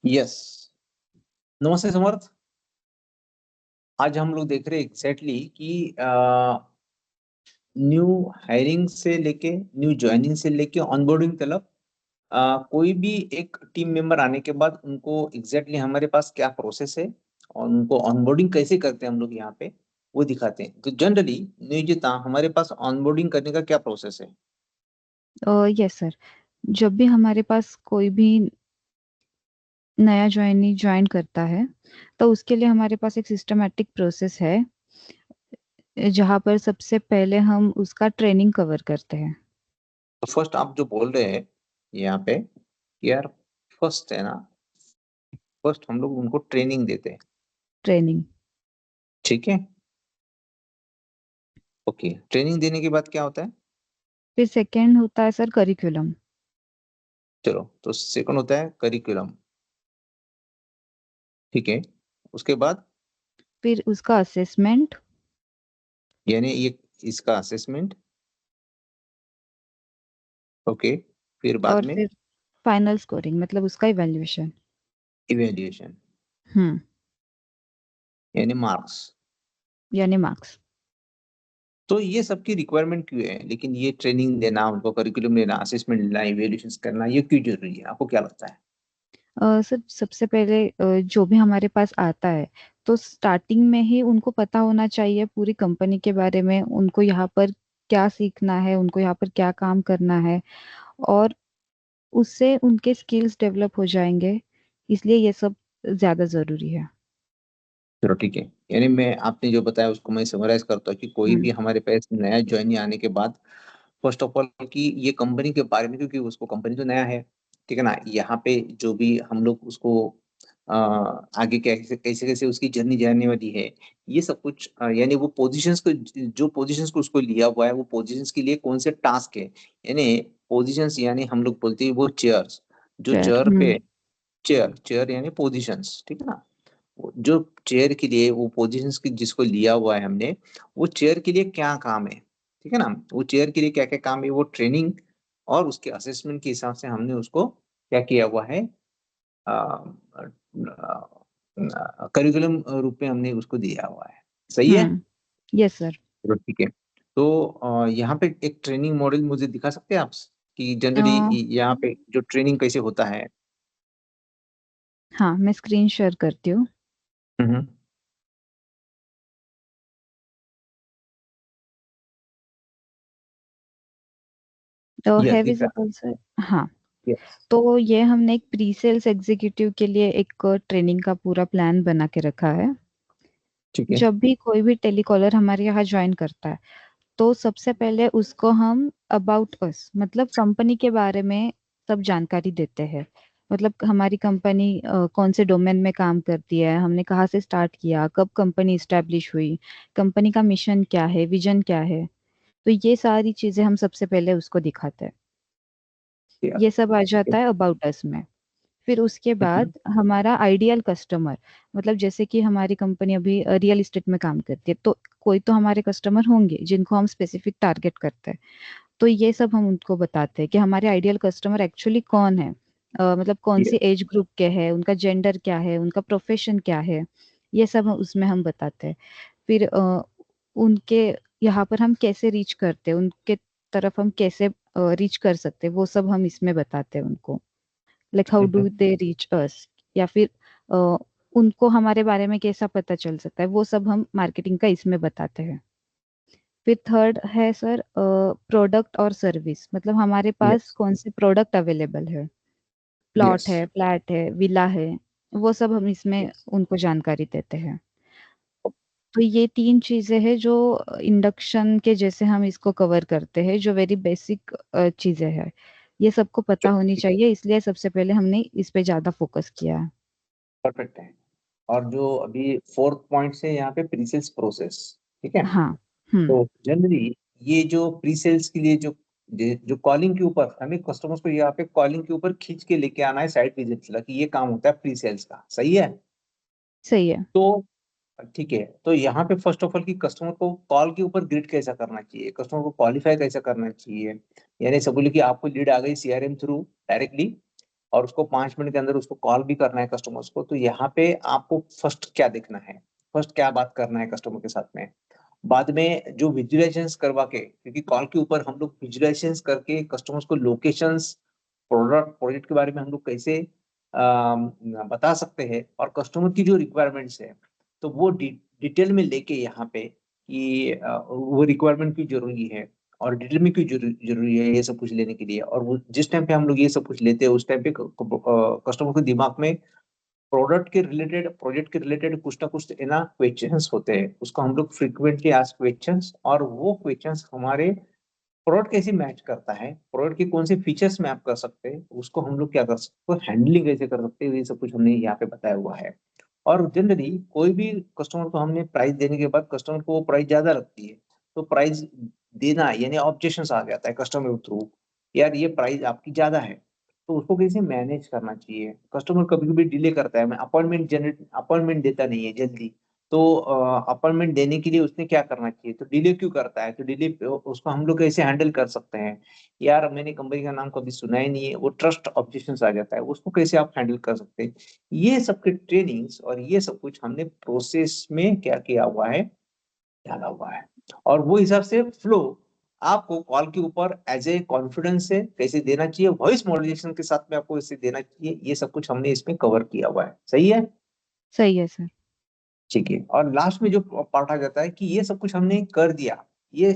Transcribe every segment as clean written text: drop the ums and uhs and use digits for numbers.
Yes. नमस्ते समर्थ। आज हम लोग देख रहे हैं एग्जैक्टली कि न्यू हायरिंग से लेके न्यू ज्वाइनिंग से लेके ऑनबोर्डिंग तक कोई भी एक टीम मेंबर आने के बाद उनको एग्जैक्टली हमारे पास क्या प्रोसेस है और उनको ऑनबोर्डिंग कैसे करते हैं हम लोग यहाँ पे वो दिखाते हैं। तो जनरली नियोजिता हमारे पास ऑनबोर्डिंग करने का क्या प्रोसेस है? Yes sir. जब भी हमारे पास कोई भी नया ज्वाइनी ज्वाइन करता है तो उसके लिए हमारे पास एक सिस्टमेटिक प्रोसेस है, जहाँ पर सबसे पहले हम उसका ट्रेनिंग कवर करते हैं। तो फर्स्ट आप जो बोल रहे हैं यहाँ पे यार, फर्स्ट है ना, फर्स्ट हम लोग उनको ट्रेनिंग देते हैं। ट्रेनिंग। ठीक है, ओके। ट्रेनिंग देने के बाद क्या होता है? फिर सेकंड होता है सर करिकुलम। चलो, तो सेकंड होता है करिकुलम। ठीक है, उसके बाद फिर उसका असेसमेंट। यानी ये इसका असेसमेंट। ओके, फिर बाद और में फिर फाइनल स्कोरिंग मतलब उसका इवैल्यूएशन। इवेल्युएशन हम्म। यानी मार्क्स। यानी मार्क्स। तो ये सबकी रिक्वायरमेंट क्यों है? लेकिन ये ट्रेनिंग देना, उनको करिकुलम देना, असेसमेंट लेना, इवेल्युएशन करना, ये क्यों जरूरी है? आपको क्या लगता है? सर सबसे पहले जो भी हमारे पास आता है तो स्टार्टिंग में ही उनको पता होना चाहिए पूरी कंपनी के बारे में, उनको यहाँ पर क्या सीखना है, उनको यहाँ पर क्या काम करना है, और उससे उनके स्किल्स डेवलप हो जाएंगे। इसलिए ये सब ज्यादा जरूरी है। चलो ठीक है, यानी मैं आपने जो बताया उसको मैं समराइज करता हूँ कि कोई हम्म। भी हमारे पास नया ज्वाइनी आने के बाद फर्स्ट ऑफ ऑल कि ये कंपनी के बारे में, क्योंकि उसको कंपनी तो नया है, ठीक है ना, यहाँ पे जो भी हम लोग उसको आगे कैसे कैसे कैसे उसकी जर्नी जाने वाली है, ये सब कुछ यानी वो पोजीशंस को, जो पोजीशंस को उसको लिया हुआ है वो पोजीशंस के लिए कौन से टास्क है, यानी पोजीशंस यानी हम लोग बोलते हैं वो चेयर्स, जो चेयर। चेयर पे, हम्म। चेयर चेयर यानी पोजीशंस, ठीक है ना, जो चेयर के लिए वो पोजीशंस की जिसको लिया हुआ है हमने, वो चेयर के लिए क्या काम है, ठीक है ना, वो चेयर के लिए क्या क्या काम है, वो ट्रेनिंग और उसके असेसमेंट के हिसाब से हमने उसको क्या किया हुआ है, करिकुलम रूप में हमने उसको दिया हुआ है। सही है? हम्म। Yes sir. चलो ठीक है। तो यहाँ पे एक ट्रेनिंग मॉडल मुझे दिखा सकते हैं आप कि जनरली यहाँ पे जो ट्रेनिंग कैसे होता है? हाँ, मैं स्क्रीन शेयर करती हूँ। हम्म। तो यस, है दिख रहा विजिबल सर? हाँ। है। तो ये हमने एक प्री सेल्स एग्जीक्यूटिव के लिए एक ट्रेनिंग का पूरा प्लान बना के रखा है। ठीक है। जब भी कोई भी टेलीकॉलर हमारे यहाँ ज्वाइन करता है तो सबसे पहले उसको हम अबाउट अस मतलब कंपनी के बारे में सब जानकारी देते हैं। मतलब हमारी कंपनी कौन से डोमेन में काम करती है, हमने कहाँ से स्टार्ट किया, कब कंपनी इस्टेब्लिश हुई, कंपनी का मिशन क्या है, विजन क्या है। तो ये सारी चीजें हम सबसे पहले उसको दिखाते हैं। Yeah, ये सब आ ठीक है। जाता है अबाउट अस में। फिर उसके हम्म। बाद हमारा आइडियल कस्टमर, मतलब जैसे कि हमारी कंपनी अभी रियल एस्टेट में काम करती है तो कोई तो हमारे कस्टमर होंगे जिनको हम स्पेसिफिक टारगेट करते हैं। तो ये सब हम उनको बताते हैं कि हमारे आइडियल कस्टमर एक्चुअली कौन है, मतलब कौन सी Yes, एज ग्रुप के हैं, उनका जेंडर क्या है, उनका प्रोफेशन क्या है। ये सब उसमें हम बताते हैं। फिर उनके यहाँ पर हम कैसे रीच करते हैं, उनके तरफ हम कैसे रीच कर सकते हैं, वो सब हम इसमें बताते हैं उनको। Like how do they reach अस, या फिर अ, उनको हमारे बारे में कैसा पता चल सकता है, वो सब हम मार्केटिंग का इसमें बताते हैं। फिर थर्ड है सर प्रोडक्ट और सर्विस, मतलब हमारे पास yes, कौन से प्रोडक्ट अवेलेबल है, प्लॉट yes. है, फ्लैट है, विला है, वो सब हम इसमें Yes. उनको जानकारी देते हैं। तो ये तीन चीजें हैं जो इंडक्शन के जैसे हम इसको कवर करते हैं, जो वेरी बेसिक चीजें हैं। ये सबको पता चलो होनी ठीक है, चाहिए, इसलिए सबसे पहले हमने इस पे ज्यादा फोकस किया है। परफेक्ट है। और जो अभी फोर्थ पॉइंट से यहाँ पे प्रीसेल्स प्रोसेस, ठीक है। हाँ। हम्म। तो जनरली ये जो प्रीसेल्स के लिए जो जो कॉलिंग के ऊपर हमें कस्टमर्स को यहाँ पे कॉलिंग के ऊपर खींच के लेके आना है साइट विजिट का, कि ये काम होता है प्रीसेल्स का। सही है? सही है। तो ठीक है, तो यहाँ पे फर्स्ट ऑफ ऑल कि कस्टमर को कॉल के ऊपर ग्रिड कैसा करना चाहिए, कस्टमर को क्वालिफाई कैसा करना चाहिए, यानी सब बोले कि आपको लीड आ गई सीआरएम थ्रू डायरेक्टली, और उसको 5 मिनट के अंदर उसको कॉल भी करना है कस्टमर्स को, तो यहाँ पे आपको फर्स्ट क्या देखना है, फर्स्ट क्या बात करना है कस्टमर के साथ में। बाद में जो विजुअलाइजेशंस करवा के, क्योंकि कॉल के ऊपर हम लोग विजुअलाइजेशंस करके कस्टमर्स को लोकेशंस, प्रोजेक्ट के बारे में हम लोग कैसे बता सकते हैं, और कस्टमर की जो रिक्वायरमेंट्स है तो वो डिटेल में लेके यहाँ पे कि वो रिक्वायरमेंट क्यों जरूरी है और डिटेल में क्यों जरूरी है ये सब कुछ लेने के लिए। और वो जिस टाइम पे हम लोग ये सब कुछ लेते हैं उस टाइम पे कस्टमर के दिमाग में प्रोजेक्ट के रिलेटेड कुछ ना कुछ है ना क्वेश्चंस होते हैं, उसको हम लोग फ्रिक्वेंटली आस्क क्वेश्चंस, और वो क्वेश्चंस हमारे प्रोडक्ट कैसे मैच करता है, प्रोडक्ट के कौन से फीचर्स मैप कर सकते हैं, उसको हम लोग क्या कर सकते हैं, हैंडलिंग कैसे कर सकते हैं, ये सब कुछ हमने यहाँ पे बताया हुआ है। और जनरली कोई भी कस्टमर को हमने प्राइस देने के बाद कस्टमर को वो प्राइस ज्यादा लगती है, तो प्राइस देना यानी ऑब्जेक्शन आ जाता है कस्टमर के थ्रू, यार ये प्राइस आपकी ज्यादा है। तो उसको कैसे मैनेज करना चाहिए, कस्टमर कभी कभी डिले करता है, मैं अपॉइंटमेंट देता नहीं है जल्दी, तो अपॉइंटमेंट देने के लिए उसने क्या करना चाहिए, तो डिले क्यों करता है, तो डिले उसको हम लोग कैसे हैंडल कर सकते हैं, यार मैंने कंपनी का नाम कभी सुना ही नहीं है, वो ट्रस्ट ऑब्जेक्शन आ जाता है, उसको कैसे आप हैंडल कर सकते हैं। ये सब के ट्रेनिंग्स और ये सब कुछ हमने प्रोसेस में क्या किया हुआ है, डाला हुआ है। और वो हिसाब से फ्लो आपको कॉल के ऊपर एज ए कॉन्फिडेंस से कैसे देना चाहिए, वॉइस मॉड्यूलेशन के साथ में आपको इसे देना चाहिए, ये सब कुछ हमने इसमें कवर किया हुआ है। सही है। सही है सर। ठीक है, और लास्ट में जो पार्ट आ जाता है कि ये सब कुछ हमने कर दिया, ये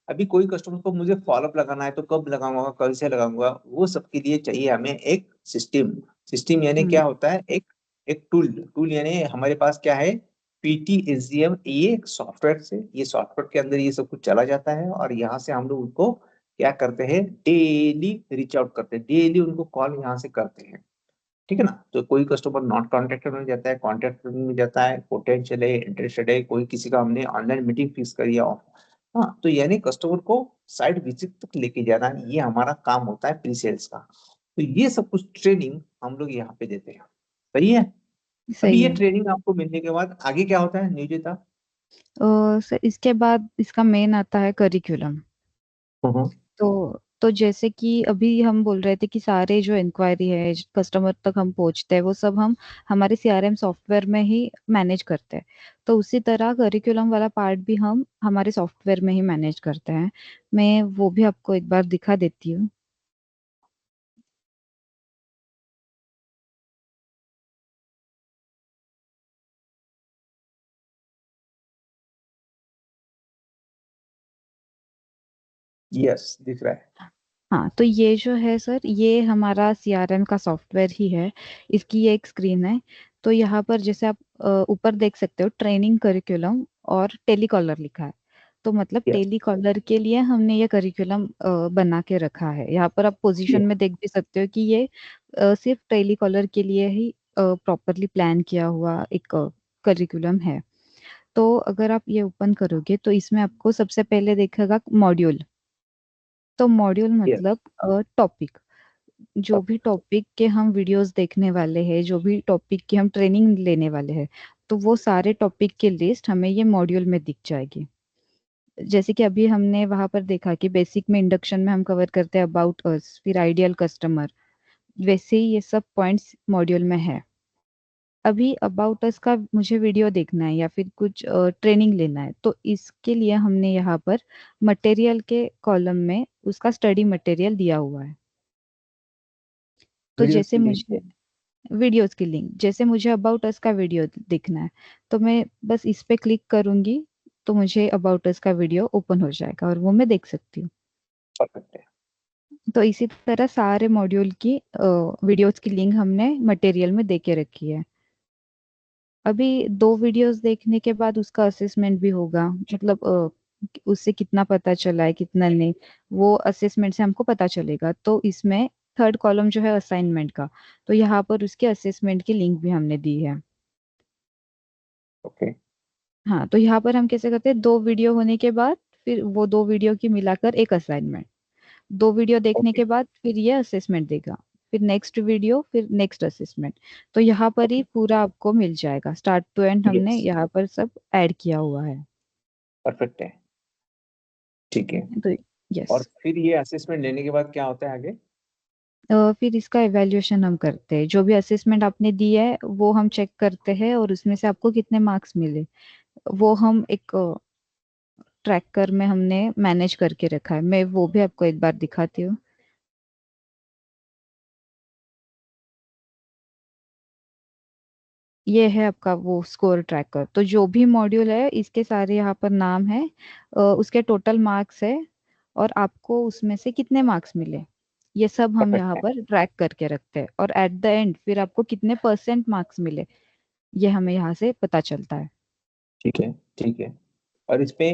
अभी कोई कस्टमर को मुझे फॉलोअप लगाना है तो कब लगाऊंगा, कल से लगाऊंगा, वो सबके लिए चाहिए हमें एक सिस्टम। सिस्टम यानी हम्म। क्या होता है, एक एक टूल यानी हमारे पास क्या है, PTSGM, ये एक सॉफ्टवेयर से, ये सॉफ्टवेयर के अंदर ये सब कुछ चला जाता है, और यहाँ से हम लोग उनको क्या करते हैं, डेली रीच आउट करते हैं, डेली उनको कॉल यहाँ से करते हैं। ठीक है ना, तो कोई कस्टमर नॉट कॉन्टेक्टेड में जाता है, कॉन्टेक्टेड में जाता है, पोटेंशियल है, इंटरेस्टेड है, कोई किसी का हमने ऑनलाइन मीटिंग फिक्स कर दिया। हाँ, तो यानी कस्टमर को साइट विजिट तक लेके जाना, ये हमारा काम होता है प्री सेल्स का। तो ये सब कुछ ट्रेनिंग हम लोग यहाँ पे देते हैं। सही है। अभी सही ये है। ट्रेनिंग आपको मिलने के बाद आगे क्या होता है नियोजिता। सर इसके बाद इसका मेन आता है करिकुलम। हम्म। तो जैसे कि अभी हम बोल रहे थे कि सारे जो इंक्वायरी है कस्टमर तक हम पहुंचते हैं वो सब हम हमारे सीआरएम सॉफ्टवेयर में ही मैनेज करते हैं। तो उसी तरह करिकुलम वाला पार्ट भी हम हमारे सॉफ्टवेयर में ही मैनेज करते हैं। मैं वो भी आपको एक बार दिखा देती हूँ। यस, दिख रहा है। हाँ, तो ये जो है सर ये हमारा सीआरएम का सॉफ्टवेयर ही है। इसकी ये एक स्क्रीन है। तो यहाँ पर जैसे आप ऊपर देख सकते हो ट्रेनिंग करिकुलम और टेलीकॉलर लिखा है। तो मतलब यस। टेलीकॉलर के लिए हमने ये करिकुलम बना के रखा है। यहाँ पर आप पोजीशन में देख भी सकते हो कि ये सिर्फ टेलीकॉलर के लिए ही प्रॉपरली प्लान किया हुआ एक करिकुलम है। तो अगर आप ये ओपन करोगे तो इसमें आपको सबसे पहले देखेगा मॉड्यूल। तो मॉड्यूल यस। मतलब टॉपिक, जो भी टॉपिक के हम वीडियोस देखने वाले हैं, जो भी टॉपिक की हम ट्रेनिंग लेने वाले हैं, तो वो सारे टॉपिक की लिस्ट हमें ये मॉड्यूल में दिख जाएगी। जैसे कि अभी हमने वहां पर देखा कि बेसिक में इंडक्शन में हम कवर करते हैं अबाउट अस, फिर आइडियल कस्टमर, वैसे ही ये सब पॉइंट्स मॉड्यूल में है। अभी अबाउट अस का मुझे वीडियो देखना है या फिर कुछ ट्रेनिंग लेना है, तो इसके लिए हमने यहाँ पर मटेरियल के कॉलम में उसका स्टडी मटेरियल दिया हुआ है। तो वीडियोस जैसे की लिंक मुझे वीडियोस की लिंक, जैसे मुझे अबाउट अस का वीडियो देखना है, तो मैं बस इस पे क्लिक करूंगी तो मुझे अबाउट अस का वीडियो ओपन हो जाएगा और वो मैं देख सकती हूँ। परफेक्ट है। तो इसी तरह सारे मॉड्यूल की वीडियोस की लिंक हमने मटेरियल में दे के रखी है। अभी 2 वीडियोस देखने के बाद उसका असेसमेंट भी होगा, मतलब उससे कितना पता चला है कितना नहीं, वो असेसमेंट से हमको पता चलेगा। तो इसमें थर्ड कॉलम जो है असाइनमेंट का, तो यहाँ पर उसके असेसमेंट की लिंक भी हमने दी है। ओके। हाँ, तो यहाँ पर हम कैसे करते हैं, 2 वीडियो होने के बाद फिर वो 2 वीडियो की मिलाकर एक असाइनमेंट, 2 वीडियो देखने ओके। के बाद फिर ये असेसमेंट देगा, फिर नेक्स्ट वीडियो, फिर नेक्स्ट असेसमेंट। तो यहाँ पर ही ओके। पूरा आपको मिल जाएगा, स्टार्ट टू एंड हमने यस। यहाँ पर सब ऐड किया हुआ है। परफेक्ट है। ठीक है। तो और यस। फिर ये असेसमेंट लेने के बाद क्या होता है आगे। फिर इसका एवेल्यूएशन हम करते हैं, जो भी असेसमेंट आपने दी है वो हम चेक करते हैं और उसमें से आपको कितने मार्क्स मिले वो हम एक ट्रैकर में हमने मैनेज करके रखा है। मैं वो भी आपको एक बार दिखाती हूँ। ये है आपका वो स्कोर ट्रैकर। तो जो भी मॉड्यूल है इसके सारे यहाँ पर नाम है, उसके टोटल मार्क्स है और आपको उसमें से कितने मार्क्स मिले, ये सब हम परफेक्ट यहाँ है। पर ट्रैक करके रखते हैं। और एट द एंड फिर आपको कितने परसेंट मार्क्स मिले ये हमें यहाँ से पता चलता है। ठीक है, ठीक है। और इस पे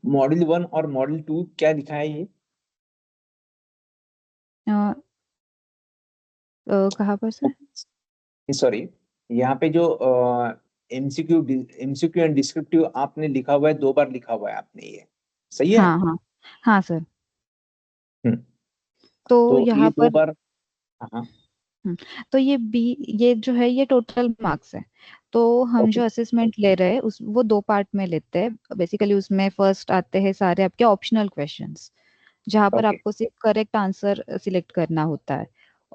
मॉड्यूल 1 और मॉड्यूल 2 क्या लिखा है ये? कहाँ पर सर? सॉरी, यहाँ पे जो एमसीक्यू एमसीक्यू एंड डिस्क्रिप्टिव आपने लिखा हुआ है, 2 बार लिखा हुआ है आपने, ये सही है? हाँ हाँ। हाँ सर। हम्म। तो तो ये यहाँ दो पर बार हाँ हाँ। हम्म, तो ये जो है ये टोटल मार्क्स है। तो हम ओके। जो असेसमेंट ले रहे हैं उस वो दो पार्ट में लेते हैं बेसिकली। उसमें फर्स्ट आते हैं सारे आपके ऑप्शनल क्वेश्चंस, जहाँ पर ओके। आपको सिर्फ करेक्ट आंसर सिलेक्ट करना होता है।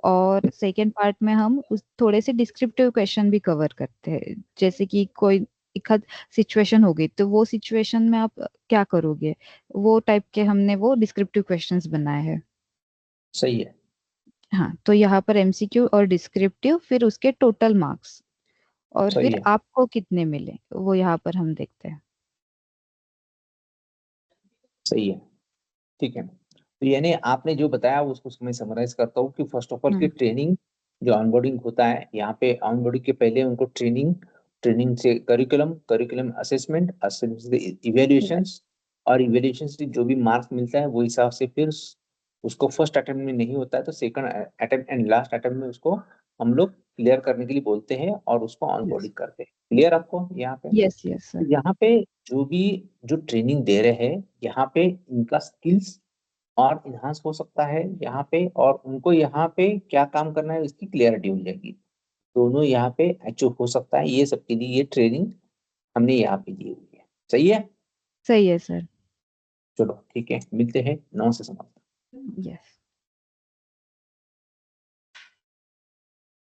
और सेकेंड पार्ट में हम उस थोड़े से डिस्क्रिप्टिव क्वेश्चन भी कवर करते हैं, जैसे कि कोई एक सिचुएशन हो गई तो वो सिचुएशन में आप क्या करोगे, वो टाइप के हमने वो डिस्क्रिप्टिव क्वेश्चंस बनाए हैं। सही है। हाँ, तो यहाँ पर एमसीक्यू और डिस्क्रिप्टिव, फिर उसके टोटल मार्क्स और सही फिर है। आपको कितने मिले वो यहाँ पर हम देखते हैं। सही है। ठीक है, तो यानी आपने जो बताया उसको मैं समराइज करता हूँ कि फर्स्ट ऑफ ऑल की हम्म। ट्रेनिंग, जो ऑनबोर्डिंग होता है यहाँ पे, ऑनबोर्डिंग के पहले उनको ट्रेनिंग, ट्रेनिंग से करिकुलम, करिकुलम असेसमेंट, असेसमेंट से इवेल्युएशंस, और इवेल्युएशन से जो भी मार्क्स मिलता है वो हिसाब से फिर उसको फर्स्ट अटेम्प्ट में नहीं होता है तो second attempt and last attempt में उसको हम लोग क्लियर करने के लिए बोलते हैं और उसको यस ऑनबोर्डिंग करते हैं। क्लियर आपको यहाँ पे? Yes yes sir. यहाँ पे जो भी जो ट्रेनिंग दे रहे हैं यहाँ पे इनका स्किल्स और इन्हांस हो सकता है यहाँ पे, और उनको यहाँ पे क्या काम करना है इसकी क्लियरिटी हो जाएगी, दोनों यहाँ पे अचीव हो सकता है। ये सबके लिए ये ट्रेनिंग हमने यहाँ पे दी हुई है। सही है? सही है सर। चलो ठीक है, मिलते हैं 9 से समाप्त। यस।